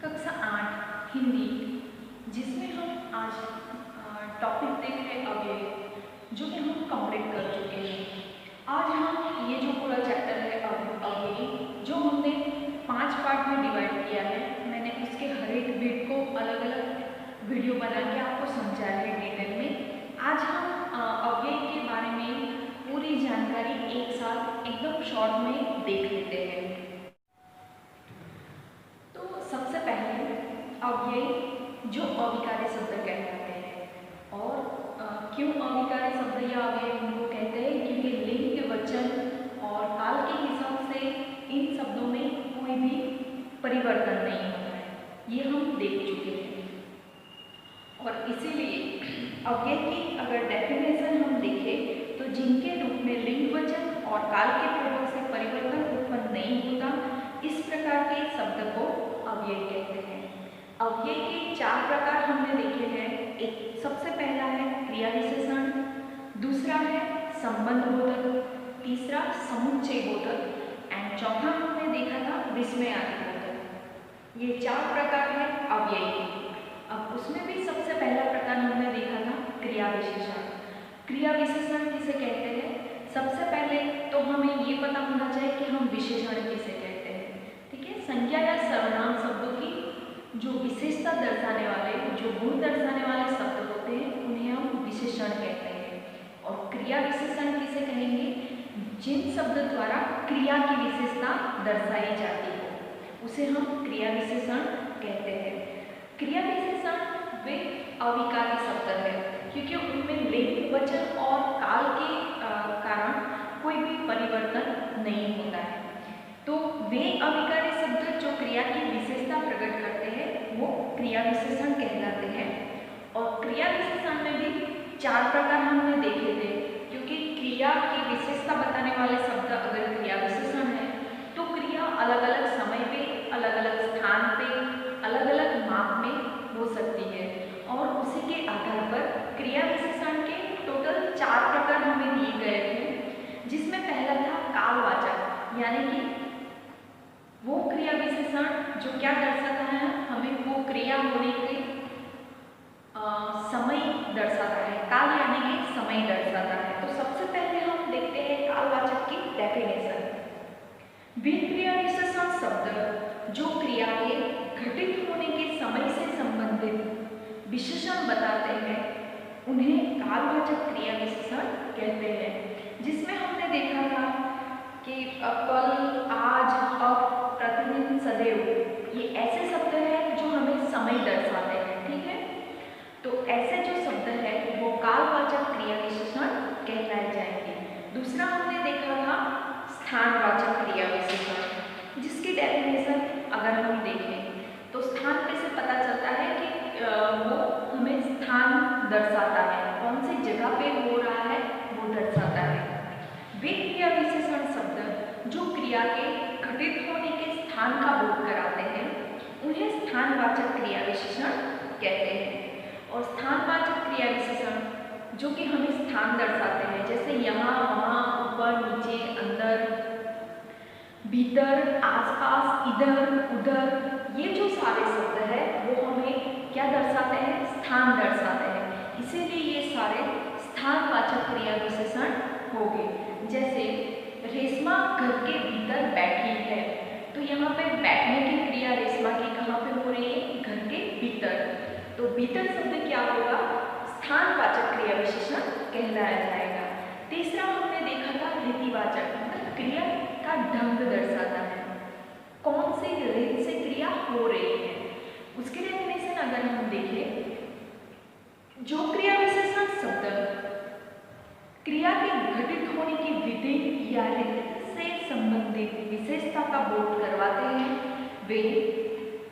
कक्षा 8 हिंदी, जिसमें हम आज टॉपिक देख रहे हैं अव्यय, जो कि हम कंप्लीट कर चुके हैं। आज हम ये जो पूरा चैप्टर है अव्यय, जो हमने 5 पार्ट में डिवाइड किया है, मैंने उसके हर एक बिट को अलग अलग वीडियो बना के आपको समझाया है डिटेल में। आज हम अव्यय के बारे में पूरी जानकारी एक साथ एकदम शॉर्ट में देख लेते हैं। तो सबसे पहले अव्यय जो अविकार्य शब्द कहलाते हैं, और क्यों अविकार्य शब्द या अव्यय उनको कहते हैं, क्योंकि लिंग, वचन और काल के हिसाब से इन शब्दों में कोई भी परिवर्तन नहीं होता है, ये हम देख चुके हैं। और इसीलिए अव्यय की अगर डेफिनेशन हम देखें तो जिनके रूप में लिंग, वचन और काल के प्रभाव से परिवर्तन उत्पन्न नहीं होता, इस प्रकार के शब्द को अव्यय कहते हैं। अव्यय के 4 प्रकार हमने देखे हैं। एक सबसे पहला है क्रिया विशेषण, दूसरा है संबंध बोधक, तीसरा समुच्चय बोधक एंड चौथा हमने देखा था विस्मयादि बोधक। ये 4 प्रकार है अव्यय के। अब उसमें भी सबसे पहला प्रकार हमने देखा था क्रिया विशेषण। क्रिया विशेषण किसे कहते हैं? सबसे पहले तो हमें ये पता होना चाहिए कि हम विशेषण किसे कहते हैं। ठीक है, संज्ञा या सर्वनाम शब्दों की जो विशेषता दर्शाने वाले, जो गुण दर्शाने वाले शब्द होते हैं, उन्हें हम विशेषण कहते हैं। और क्रिया विशेषण किसे कहेंगे? जिन शब्द द्वारा क्रिया की विशेषता दर्शाई जाती हो, उसे हम क्रिया विशेषण कहते हैं। क्रिया विशेषण वे अविकार्य शब्द है, क्योंकि उनमें लिंग, वचन और काल के कारण कोई भी परिवर्तन नहीं होता है। तो वे अविकार्य शब्द जो क्रिया की विशेषता प्रकट करते हैं, वो क्रिया विशेषण कहलाते हैं। और क्रिया विशेषण में भी 4 प्रकार हमने देखे थे, क्योंकि क्रिया की विशेषता बताने वाले शब्द अगर क्रिया विशेषण है, तो क्रिया अलग अलग समय पे, अलग अलग स्थान पे, अलग अलग माप में हो सकती है। और उसी के आधार पर क्रिया विशेषण के टोटल 4 प्रकार हमें दिए गए थे, जिसमें पहला था कालवाचक, यानी कि वो क्रिया विशेषण जो क्या दर्शाता है, हमें वो क्रिया होने के समय दर्शाता है। काल यानी कि समय दर्शाता है। तो सबसे पहले हम देखते हैं कालवाचक की डेफिनेशन। वे क्रिया विशेषण शब्द जो क्रिया के घटित होने के समय से संबंधित विशेषण बताते हैं, उन्हें कालवाचक क्रिया विशेषण कहते हैं। जिसमें हमने देखा था कि कल, आज, अब, प्रतिदिन, सदैव, ये ऐसे शब्द हैं जो हमें समय दर्शाते हैं। ठीक है, तो ऐसे जो शब्द है वो कालवाचक क्रिया विशेषण कहलाए जाएंगे। दूसरा हमने देखा था स्थानवाचक क्रिया विशेषण, जिसकी डेफिनेशन अगर हम देखें तो स्थान पे से पता चलता है कि वो हमें स्थान दर्शाता है, कौन सी जगह पे हो रहा है वो दर्शाता है। वे क्रिया विशेषण शब्द जो क्रिया के घटित होने के स्थान का बोध कराते हैं, उन्हें स्थानवाचक क्रिया विशेषण कहते हैं। और स्थानवाचक क्रिया विशेषण जो कि हमें स्थान दर्शाते हैं, जैसे यहाँ, वहाँ, ऊपर, नीचे, अंदर, भीतर, आसपास, इधर, उधर, ये जो सारे शब्द है वो हमें क्या दर्शाते हैं? स्थान दर्शाते हैं। इसीलिए ये सारे स्थानवाचक क्रिया विशेषण हो गए। जैसे रेशमा घर के भीतर बैठी है, तो यहाँ पे बैठने की क्रिया रेशमा की कहाँ पे हो रही है? घर के भीतर। तो भीतर शब्द क्या होगा? स्थानवाचक क्रिया विशेषण कहलाया जाएगा। तीसरा हमने देखा था रीतिवाचक, मतलब क्रिया का ढंग दर्शाता है, कौन से रीत से क्रिया हो रही है। उसके डेफिनेशन अगर हम देखें, जो क्रिया विशेषण शब्द क्रिया के घटित होने की विधि या रीति से संबंधित विशेषता का बोध करवाते हैं, वे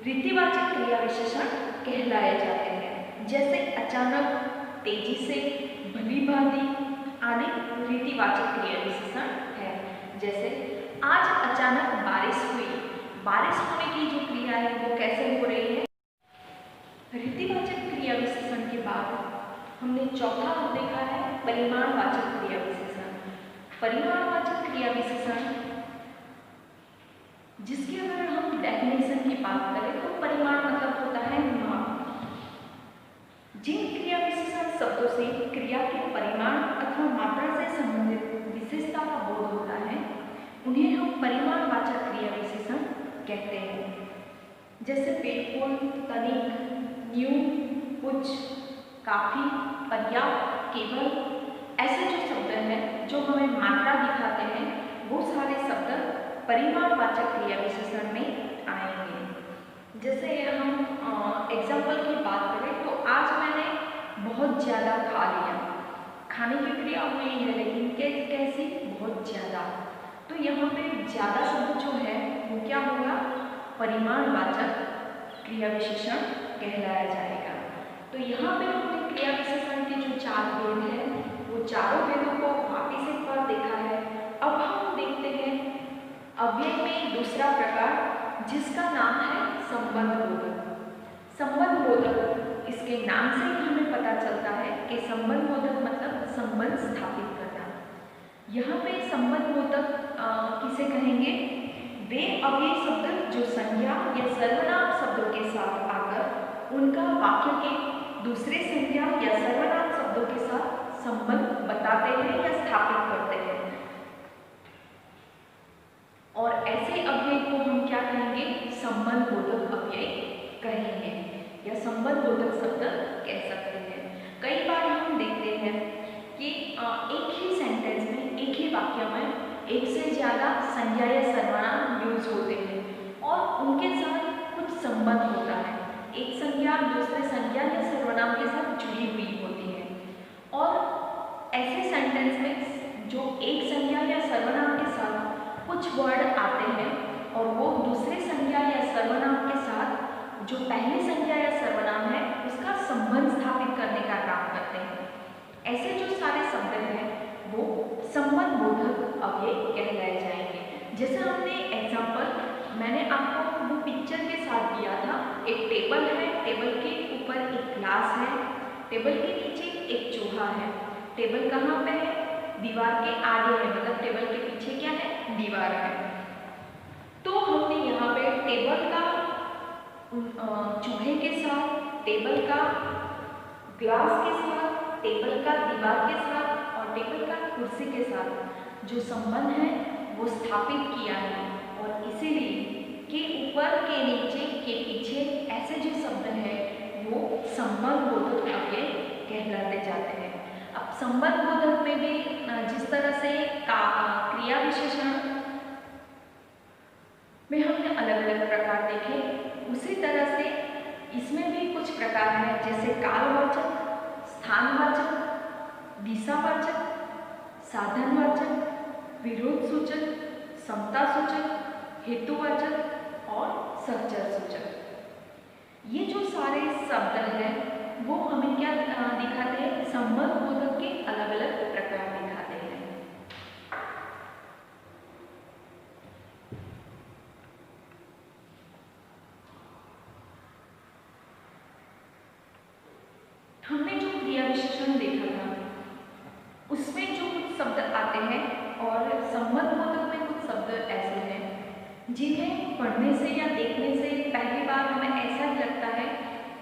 रीतिवाचक क्रिया विशेषण कहलाए जाते हैं। जैसे अचानक, तेजी से, भली भांति आदि रीतिवाचक क्रिया विशेषण है। जैसे आज अचानक बारिश हुई, बारिश होने की जो क्रिया है वो कैसे हो रही है? रीतिवाचक क्रिया विशेषण के बाद हमने चौथा देखा है परिमाणवाचक क्रिया विशेषण। परिमाणवाचक क्रिया विशेषण जिसकी अगर हम डेफिनेशन की बात करें तो परिमाण मतलब होता है माप। जिन क्रिया विशेषण शब्दों से क्रिया के परिमाण अथवा मात्रा से संबंधित विशेषता का बोध होता है उन्हें हम परिमाणवाचक क्रिया विशेषण कहते हैं। जैसे बिल्कुल, तनिक, न्यून, उच्च, काफी, पर्याप्त, केवल, ऐसे जो शब्द हैं जो हमें मात्रा दिखाते हैं वो सारे शब्द परिमाणवाचक क्रिया विशेषण में आएंगे। जैसे हम एग्जाम्पल की बात करें तो आज मैंने बहुत ज़्यादा खा लिया। खाने की क्रिया हुई है लेकिन कैसी, बहुत ज़्यादा। तो यहाँ पे ज़्यादा शब्द जो है वो क्या होगा, परिमाणवाचक क्रिया विशेषण कहलाया जाएगा। तो यहाँ पे हमने क्रिया विशेषण के जो 4 भेद हैं वो चारों भेदों को वापिस एक बार देखा है। अब हम देखते हैं अव्यय में दूसरा प्रकार जिसका नाम है संबंधबोधक। संबंधबोधक, इसके नाम से ही हमें पता चलता है कि संबंधबोधक मतलब संबंध स्थापित करना। यहाँ पे संबंधबोधक किसे कहेंगे, वे अव्यय शब्द जो संज्ञा या सर्वनाम शब्दों के साथ आकर उनका वाक्य के दूसरे संज्ञा या सर्वनाम शब्दों के साथ संबंध बताते हैं या स्थापित करते हैं। और ऐसे अव्यय को हम क्या कहेंगे, संबंधबोधक अव्यय कहेंगे या संबंधबोधक शब्द कह सकते हैं। कई बार हम देखते हैं कि एक ही सेंटेंस में, एक ही वाक्य में एक से ज़्यादा संज्ञा या सर्वनाम यूज होते हैं और उनके साथ कुछ संबंध होता है। एक संज्ञा दूसरे संज्ञा या सर्वनाम के साथ जुड़ी हुई होती है और ऐसे सेंटेंस में जो एक संज्ञा या सर्वनाम के साथ कुछ वर्ड आते हैं और वो दूसरे संज्ञा या सर्वनाम के साथ जो पहली संज्ञा या सर्वनाम है उसका संबंध स्थापित करने का काम करते हैं। ऐसे जो सारे शब्द हैं वो संबंधबोधक अव्यय कहलाए जाएंगे। जैसे हमने एग्जाम्पल मैंने आपको वो पिक्चर के साथ दिया था, एक टेबल है, टेबल के ऊपर एक ग्लास है, टेबल के नीचे एक चूहा है। टेबल कहाँ पे है, दीवार के आगे है, मतलब टेबल के पीछे क्या है, दीवार है। तो हमने यहाँ पे टेबल का चूहे के साथ, टेबल का ग्लास के साथ, टेबल का दीवार के साथ और टेबल का कुर्सी के साथ जो संबंध है वो स्थापित किया है और इसीलिए के ऊपर, के नीचे, के पीछे ऐसे जो शब्द हैं वो संबंधबोधक अव्यय कहलाते जाते हैं। अब संबंधबोधक में भी जिस तरह से क्रिया विशेषण में हमने अलग अलग प्रकार देखे, उसी तरह से इसमें भी कुछ प्रकार हैं, जैसे कालवाचक, स्थानवाचक, दिशावाचक, साधनवाचक, विरोध सूचक, समता सूचक, हेतुवाचक और सहचर सूचक। ये जो सारे शब्द हैं वो हमें क्या दिखाते हैं, संबंधबोधक के अलग अलग प्रकार दिखाते हैं। हमने जो क्रिया विशेषण देखा था उसमें जो कुछ शब्द आते हैं और संबंधबोधक में कुछ शब्द ऐसे हैं जिन्हें पढ़ने से या देखने से पहली बार हमें ऐसा ही लगता है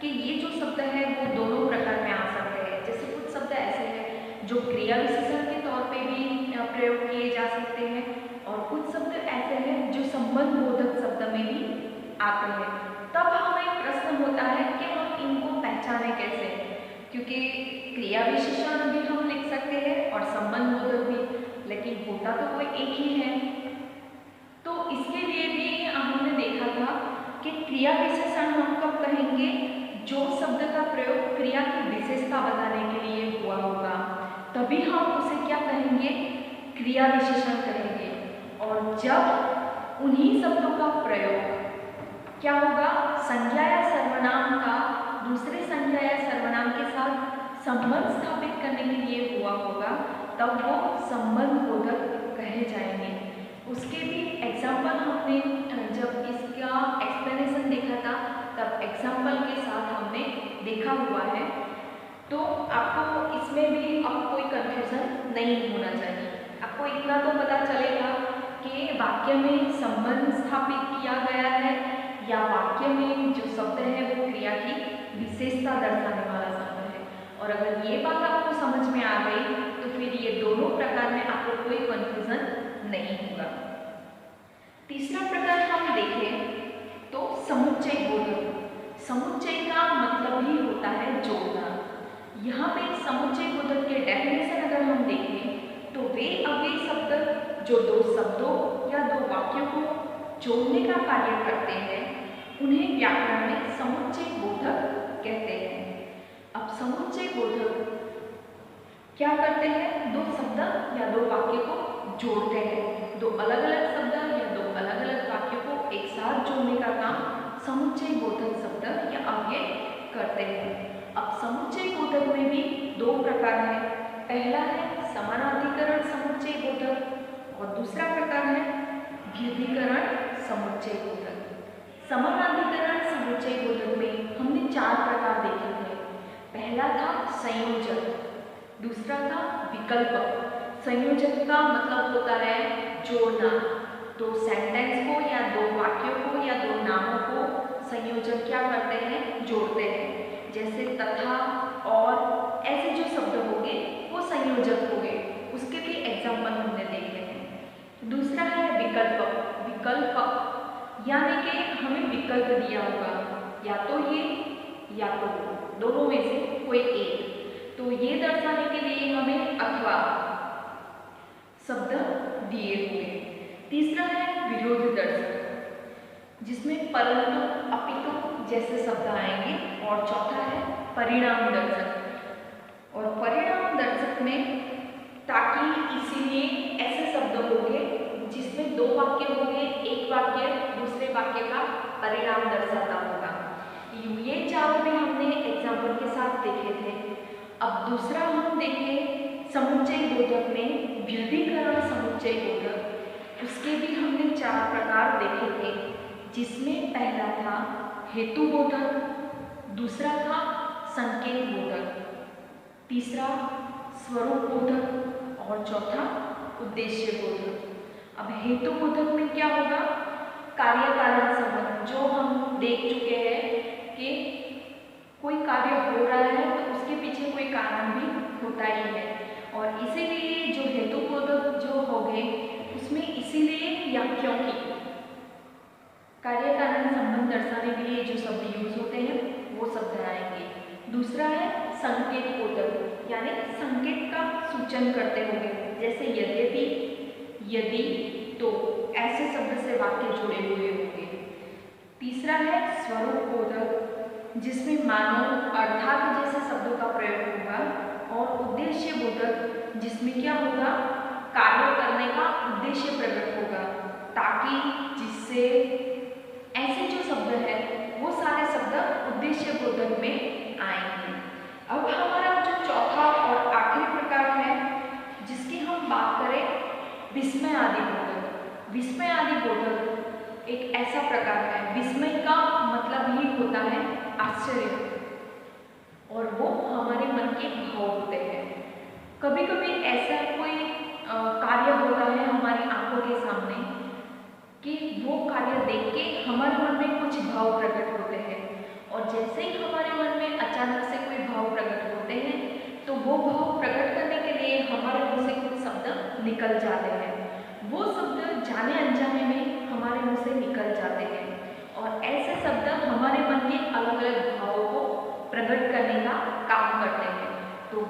कि ये जो शब्द है वो दोनों प्रकार में आ सकते हैं। जैसे कुछ शब्द ऐसे हैं जो क्रिया विशेषण के तौर पे भी प्रयोग किए जा सकते हैं और कुछ शब्द ऐसे हैं जो संबंधबोधक शब्द में भी आते हैं। तब हमें प्रश्न होता है कि हम इनको पहचाने कैसे, क्योंकि क्रिया विशेषण भी हम लिख सकते हैं और संबंधबोधक भी, लेकिन होता तो कोई एक ही है। तो इसके लिए भी हमने देखा था कि क्रिया विशेषण हम कब कहेंगे, जो शब्द का प्रयोग क्रिया की विशेषता बताने के लिए हुआ होगा, तभी हम उसे क्या कहेंगे, क्रिया विशेषण कहेंगे। और जब उन्हीं शब्दों का प्रयोग क्या होगा, संज्ञा या सर्वनाम का दूसरे संज्ञा या सर्वनाम के साथ संबंध स्थापित करने के लिए हुआ होगा, तब वो संबंधबोधक कहे जाएंगे। उसके भी एग्जाम्पल हमने जब इसका एक्सप्लेनेशन देखा था तब एग्जाम्पल के साथ हमने देखा हुआ है। तो आपको इसमें भी अब कोई कन्फ्यूजन नहीं होना चाहिए। आपको इतना तो पता चलेगा कि वाक्य में संबंध स्थापित किया गया है या वाक्य में जो शब्द है वो क्रिया की विशेषता दर्शाने वाला शब्द है। और अगर ये बात आपको समझ में आ गई तो फिर ये दोनों प्रकार में आपको कोई कंफ्यूजन नहीं होगा। तीसरा प्रकार हम देखें तो समुच्चय बोधक। समुच्चय का मतलब ही होता है जोड़ना। यहाँ पे समुच्चय बोधक के डेफिनेशन अगर हम देखें तो वे अव्ययी शब्द जो दो शब्दों या दो वाक्यों को जोड़ने का कार्य करते हैं उन्हें व्याकरण में समुच्चय बोधक कहते हैं। अब समुच्चय बोधक क्या करते हैं? दो शब्द या दो वाक्य को जोड़ते हैं। दो अलग अलग शब्द या दो अलग अलग वाक्यों को एक साथ जोड़ने का काम समुच्चय बोधक शब्द या अव्यय करते हैं। अब समुच्चय बोधक में भी दो प्रकार हैं। पहला है समानाधिकरण समुच्चय बोधक और दूसरा प्रकार है व्यधिकरण समुच्चय बोधक। समानाधिकरण समुच्चय बोधक में हमने चार प्रकार देखे थे। पहला था संयोजक, दूसरा था विकल्प। संयोजक का मतलब होता है जोड़ना। दो सेंटेंस को या दो वाक्यों को या दो नामों को संयोजक क्या करते हैं? जोड़ते हैं। जैसे तथा और ऐसे जो शब्द होंगे वो संयोजक होंगे। उसके भी एग्जाम्पल हमने देखे हैं। दूसरा है विकल्प। विकल्प यानी कि हमें विकल्प दिया होगा, या तो ये या तो दोनों में से कोई एक, तो ये दर्शाने के लिए हमें अथवा शब्द दिए हुए। तीसरा है विरोध दर्शक जिसमें परंतु अपितु जैसे शब्द आएंगे। और चौथा है परिणाम दर्शक। और परिणाम दर्शक में ताकि इसीलिए ऐसे शब्द होंगे जिसमें दो वाक्य होंगे, एक वाक्य दूसरे वाक्य का परिणाम दर्शाता होगा। ये चारों भी हमने एग्जाम्पल के साथ देखे थे। अब दूसरा हम देखें समुच्चय बोधक में व्यधिकरण समुच्चय बोधक। उसके भी हमने चार प्रकार देखे थे, जिसमें पहला था हेतु बोधक, दूसरा था संकेत बोधक, तीसरा स्वरूप बोधक और चौथा उद्देश्य बोधक। अब हेतु बोधक में क्या होगा? कार्य कारण संबंध, जो हम देख चुके हैं कि कोई कार्य हो रहा है तो उसके पीछे कोई कारण भी होता ही है। और इसीलिए जो हेतु बोधक जो हो गए उसमें इसीलिए या क्योंकि कार्य कारण संबंध दर्शाने के लिए जो शब्द यूज होते हैं वो शब्द आएंगे। दूसरा है संकेत बोधक, यानी संकेत का सूचन करते होंगे। जैसे यद्यपि, यदि, तो ऐसे शब्द से वाक्य जुड़े हुए होंगे। तीसरा है स्वरूप बोधक जिसमें मानो, अर्थात जैसे शब्दों का प्रयोग होगा। और उद्देश्य बोधक जिसमें क्या होगा? कार्य करने का उद्देश्य प्रकट होगा, ताकि जिससे ऐसे जो शब्द है वो सारे शब्द उद्देश्य बोधक में आएंगे। अब हमारा जो चौथा और आखिरी प्रकार है जिसकी हम बात करें, विस्मय आदि बोधक। विस्मय आदि बोधक एक ऐसा प्रकार है, विस्मय का मतलब ही होता है आश्चर्य, और वो हमारे मन के भाव होते हैं। कभी कभी ऐसा कोई कार्य होता है हमारी आंखों के सामने कि वो कार्य देख के हमारे मन में कुछ भाव प्रकट होते हैं। और जैसे ही हमारे मन में अचानक से कोई भाव प्रकट होते हैं तो वो भाव प्रकट करने के लिए हमारे मुंह से कुछ शब्द निकल जाते हैं। वो शब्द जाने अनजाने में हमारे मुंह से निकल जाते हैं और ऐसे शब्द हमारे मन के अलग अलग भावों को प्रकट करने का काम करते हैं। तो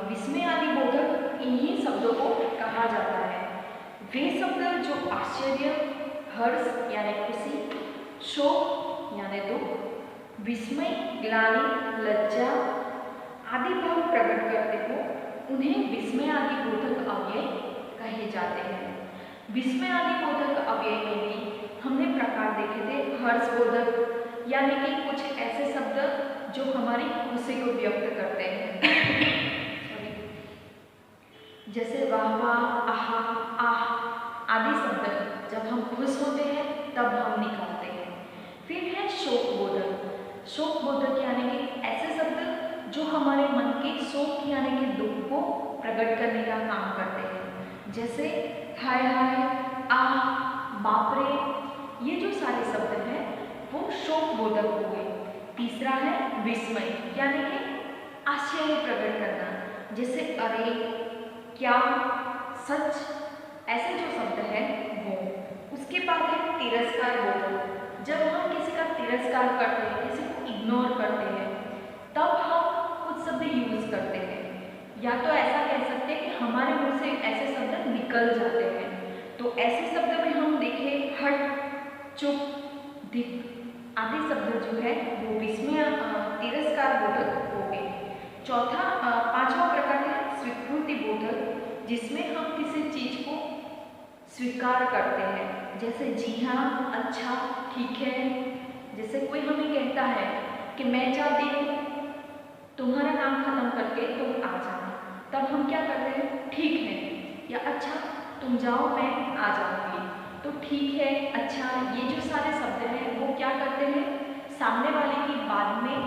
विस्मय आदि बोधक इन्हीं शब्दों को कहा जाता है। वे शब्द जो आश्चर्य, हर्ष यानी खुशी, शोक यानी दुख, विस्मय, ग्लानि, लज्जा आदि भाव प्रकट करते हो, उन्हें विस्मय आदि बोधक अव्यय कहे जाते हैं। विस्मय आदि बोधक अव्यय में भी हमने प्रकार देखे थे। हर्ष बोधक यानी कि कुछ ऐसे शब्द जो हमारी खुशी को व्यक्त करते हैं जैसे वाह वाह, आहा, आह आदि शब्द जब हम खुश होते हैं तब हम निकालते हैं। फिर है शोक बोधक। शोक बोधक यानी कि ऐसे शब्द जो हमारे मन के शोक यानी कि दुख को प्रकट करने का काम करते हैं। जैसे हाय हाय, आह, बाप रे, ये जो सारे शब्द हैं वो शोकबोधक हो गए। तीसरा है विस्मय, यानी कि आश्चर्य प्रकट करना, जैसे अरे, क्या, सच, ऐसे जो शब्द है वो। उसके बाद है तिरस्कार बोधक। जब हम किसी का तिरस्कार करते हैं, किसी को इग्नोर करते हैं, तब हम कुछ शब्द यूज करते हैं, या तो ऐसा कह सकते हैं कि हमारे मुंह से ऐसे शब्द निकल जाते हैं। तो ऐसे शब्द में हम देखें हट, चुप, धिक आदि शब्द जो है वो विस्मय तिरस्कार बोधक हो गए। चौथा पांचवा प्रकार है स्वीकृति बोधक, जिसमें हम किसी चीज को स्वीकार करते हैं, जैसे जी हाँ, अच्छा, ठीक है। जैसे कोई हमें कहता है कि मैं चाहती हूँ तुम्हारा काम खत्म करके तुम आ जाना, तब हम क्या करते हैं, ठीक है, या अच्छा तुम जाओ मैं आ जाऊंगी। तो ठीक है, अच्छा, ये जो सारे शब्द हैं वो क्या करते हैं, सामने वाले की बात में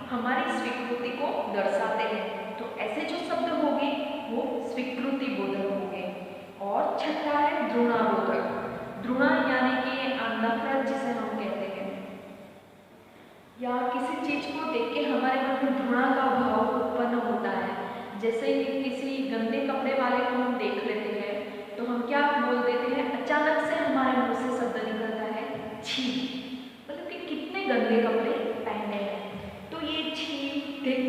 हमारी स्वीकृति को दर्शाते हैं। तो ऐसे जो शब्द हो गए वो स्वीकृति बोधक हो गए। और छठा है द्रोणाबोधक। द्रोणा यानी कि नफरत जिसे हम कहते हैं, या किसी चीज को देख के हमारे मन में घृणा का भाव उत्पन्न होता है। जैसे किसी गंदे कपड़े वाले को हम देख लेते हैं तो हम क्या बोल देते हैं, अचानक से हमारे मुंह से शब्द निकलता है छी, मतलब कि कितने गंदे कपड़े पहने हैं। तो ये छी, धिक,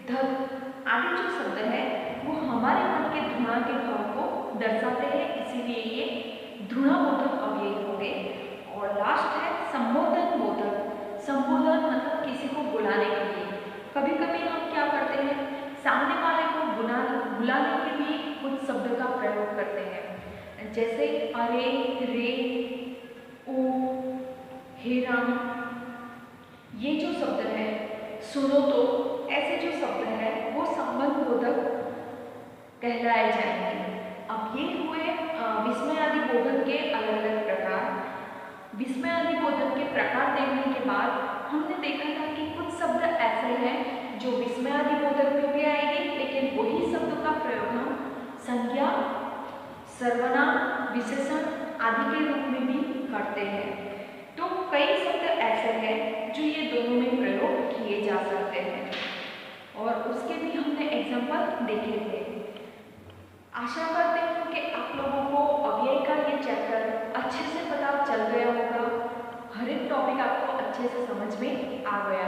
धक आदि जो शब्द है वो हमारे मन के घृणा के भाव को दर्शाते हैं, इसीलिए ये घृणाबोधक अव्यय हो गए। और लास्ट है संबोधन बोधक। संबोधन मतलब किसी को बुलाने के लिए। कभी कभी हम क्या करते हैं, सामने वाले को बुलाने के लिए कुछ शब्द का प्रयोग करते हैं, जैसे अरे, रे, ओ, हे राम। ये जो शब्द है, सुनो तो, ऐसे जो शब्द है वो संबंध बोधक कहलाए जाएंगे। अब ये हुए विस्मय आदि बोधक के अलग अलग प्रकार। विस्मय आदि बोधक के प्रकार देखने के बाद हमने देखा था कि कुछ शब्द ऐसे हैं जो विस्मय आदि बोधक में भी आएंगे, लेकिन वही शब्दों का प्रयोग हम संज्ञा, सर्वनाम, विशेषण आदि के रूप में भी करते हैं। तो कई शब्द ऐसे हैं जो ये दोनों में प्रयोग किए जा सकते हैं, और उसके भी हमने एग्जाम्पल देखे थे। आशा करते हैं कि आप लोगों को अव्यय का ये चैप्टर अच्छे से पता चल गया होगा, हर एक टॉपिक आपको अच्छे से समझ में आ गया।